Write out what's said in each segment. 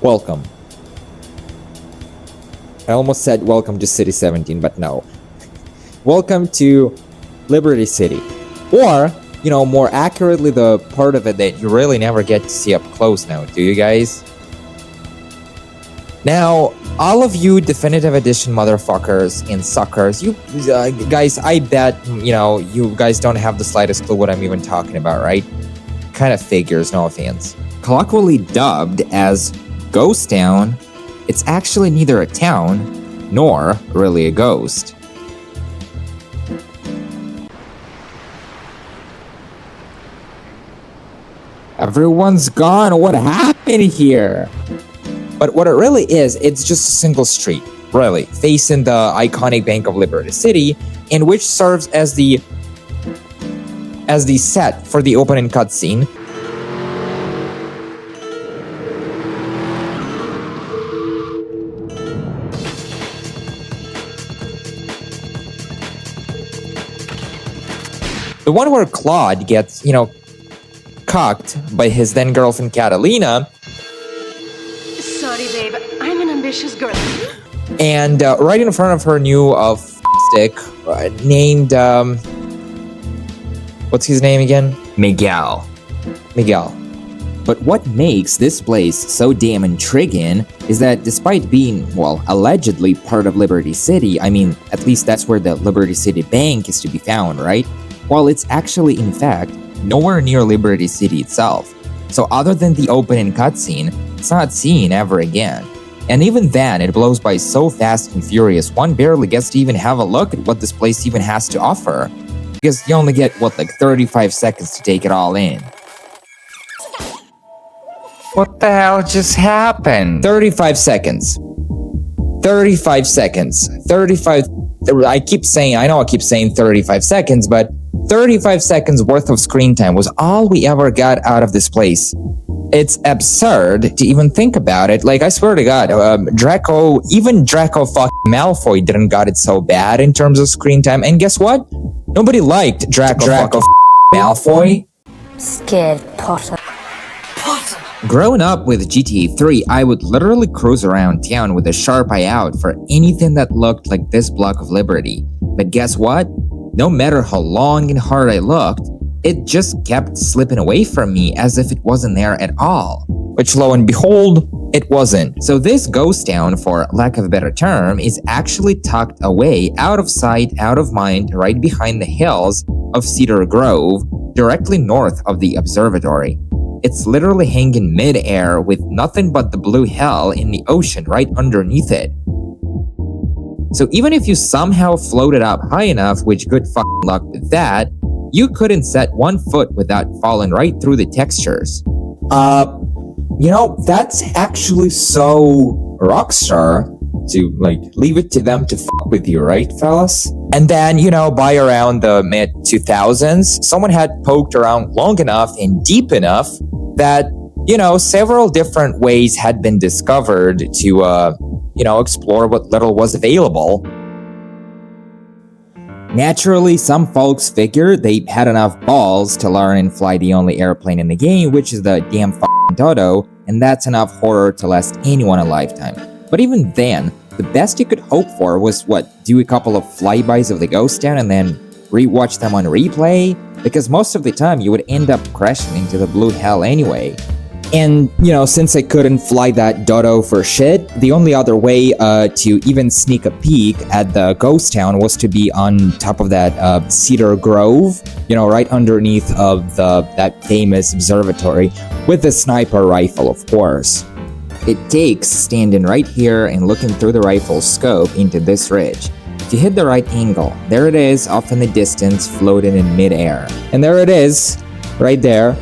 Welcome. I almost said welcome to City 17, but no. Welcome to Liberty City. Or, more accurately, the part of it that you really never get to see up close now, do you guys? Now, all of you Definitive Edition motherfuckers and suckers, you guys, I bet, you guys don't have the slightest clue what I'm even talking about, right? Kind of figures, no offense. Colloquially dubbed as Ghost Town, it's actually neither a town nor really a ghost. Everyone's gone. What happened here? But what it really is, it's just a single street, really, facing the iconic Bank of Liberty City, and which serves as the set for the opening cutscene. The one where Claude gets, cucked by his then girlfriend Catalina. Sorry, babe. I'm an ambitious girl. And right in front of her new stick named, what's his name again? Miguel. But what makes this place so damn intriguing is that despite being, allegedly part of Liberty City, I mean, at least that's where the Liberty City Bank is to be found, right? While it's actually, in fact, nowhere near Liberty City itself. So other than the opening cutscene, it's not seen ever again. And even then, it blows by so fast and furious, one barely gets to even have a look at what this place even has to offer. Because you only get, 35 seconds to take it all in. What the hell just happened? 35 seconds. 35 seconds. 35... I keep saying 35 seconds, but 35 seconds worth of screen time was all we ever got out of this place. It's absurd to even think about it. I swear to God, Draco fucking Malfoy didn't got it so bad in terms of screen time. And guess what? Nobody liked Draco Malfoy. Scared Potter. Growing up with GTA 3, I would literally cruise around town with a sharp eye out for anything that looked like this block of Liberty. But guess what? No matter how long and hard I looked, it just kept slipping away from me as if it wasn't there at all. Which, lo and behold, it wasn't. So this ghost town, for lack of a better term, is actually tucked away, out of sight, out of mind, right behind the hills of Cedar Grove, directly north of the observatory. It's literally hanging mid-air with nothing but the blue hell in the ocean right underneath it. So even if you somehow floated up high enough, which good fucking luck with that, you couldn't set one foot without falling right through the textures. That's actually so Rockstar to, leave it to them to fuck with you, right, fellas? And then, by around the mid-2000s, someone had poked around long enough and deep enough that, several different ways had been discovered to, explore what little was available. Naturally, some folks figured they had enough balls to learn and fly the only airplane in the game, which is the damn fucking Dodo, and that's enough horror to last anyone a lifetime. But even then, the best you could hope for was, do a couple of flybys of the ghost town and then rewatch them on replay? Because most of the time you would end up crashing into the blue hell anyway. And, since I couldn't fly that Dodo for shit, the only other way to even sneak a peek at the ghost town was to be on top of that Cedar Grove, right underneath of that famous observatory, with a sniper rifle, of course. It takes standing right here and looking through the rifle's scope into this ridge. If you hit the right angle, there it is off in the distance, floating in midair. And there it is, right there.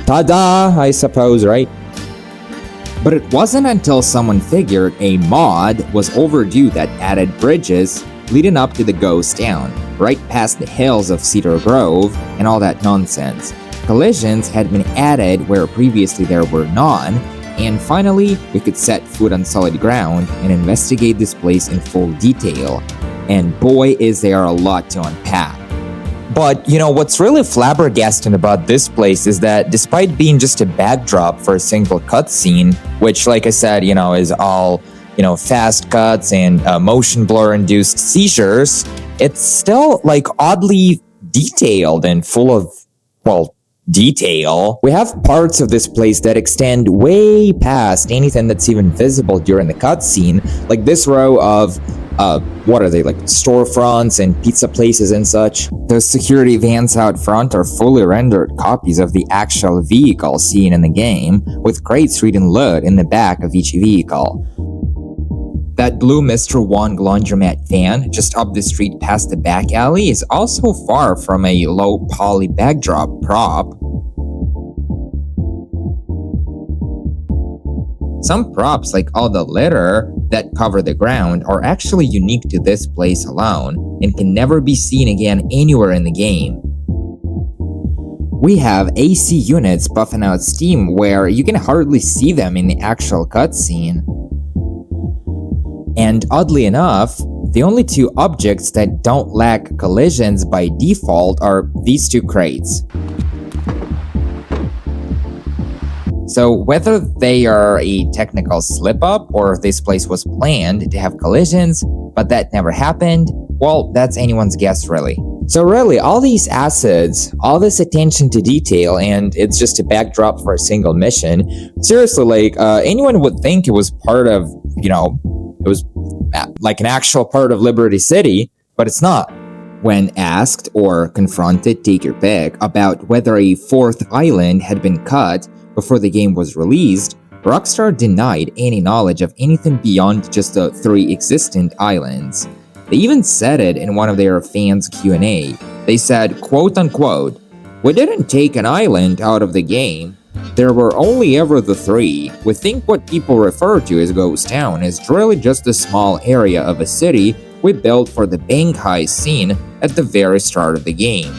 Ta-da, I suppose, right? But it wasn't until someone figured a mod was overdue that added bridges leading up to the ghost town, right past the hills of Cedar Grove and all that nonsense. Collisions had been added where previously there were none, and finally, we could set foot on solid ground and investigate this place in full detail. And boy, is there a lot to unpack. But, what's really flabbergasting about this place is that despite being just a backdrop for a single cutscene, which, like I said, is all, fast cuts and motion blur-induced seizures, it's still, oddly detailed and full of, detail. We have parts of this place that extend way past anything that's even visible during the cutscene, like this row of what are they, like storefronts and pizza places and such. Those security vans out front are fully rendered copies of the actual vehicle seen in the game, with crates reading load in the back of each vehicle. That blue Mr. Wong laundromat van just up the street past the back alley is also far from a low poly backdrop prop. Some props, like all the litter that cover the ground, are actually unique to this place alone and can never be seen again anywhere in the game. We have AC units buffing out steam where you can hardly see them in the actual cutscene. And oddly enough, the only two objects that don't lack collisions by default are these two crates. So whether they are a technical slip-up or if this place was planned to have collisions, but that never happened, well, that's anyone's guess really. So really, all these assets, all this attention to detail, and it's just a backdrop for a single mission. Seriously, anyone would think it was part of, it was like an actual part of Liberty City, but it's not. When asked or confronted, take your pick, about whether a fourth island had been cut before the game was released, Rockstar denied any knowledge of anything beyond just the 3 existent islands. They even said it in one of their fans' Q&A. They said, quote unquote, "We didn't take an island out of the game. There were only ever the 3. We think what people refer to as Ghost Town is really just a small area of a city we built for the bank heist scene at the very start of the game.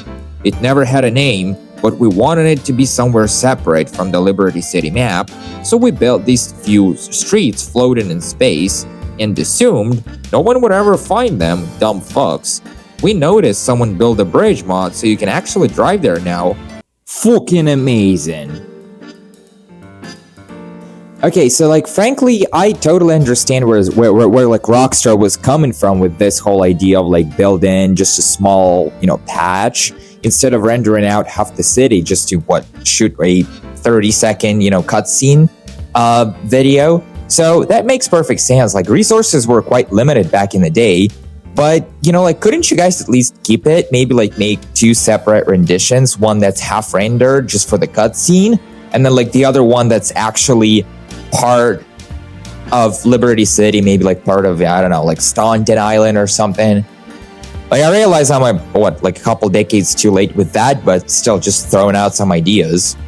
It never had a name, but we wanted it to be somewhere separate from the Liberty City map, so we built these few streets floating in space and assumed no one would ever find them, dumb fucks. We noticed someone built a bridge mod so you can actually drive there now. Fucking amazing." Okay, so frankly, I totally understand where Rockstar was coming from with this whole idea of building just a small, patch instead of rendering out half the city just to shoot a 30-second, cutscene video. So that makes perfect sense. Resources were quite limited back in the day, but couldn't you guys at least keep it? Maybe make 2 separate renditions, one that's half rendered just for the cutscene, and then the other one that's actually part of Liberty City, maybe part of, I don't know, Staunton Island or something. I realize I'm a couple decades too late with that, but still just throwing out some ideas.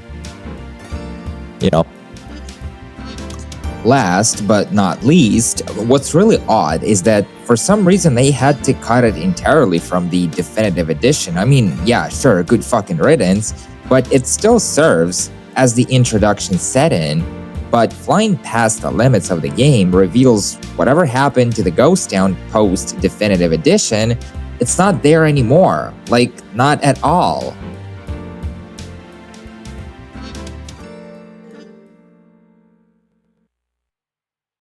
Last but not least, what's really odd is that for some reason they had to cut it entirely from the definitive edition. I mean, yeah, sure, good fucking riddance, but it still serves as the introduction setting. But flying past the limits of the game reveals whatever happened to the Ghost Town post-definitive edition, it's not there anymore. Not at all.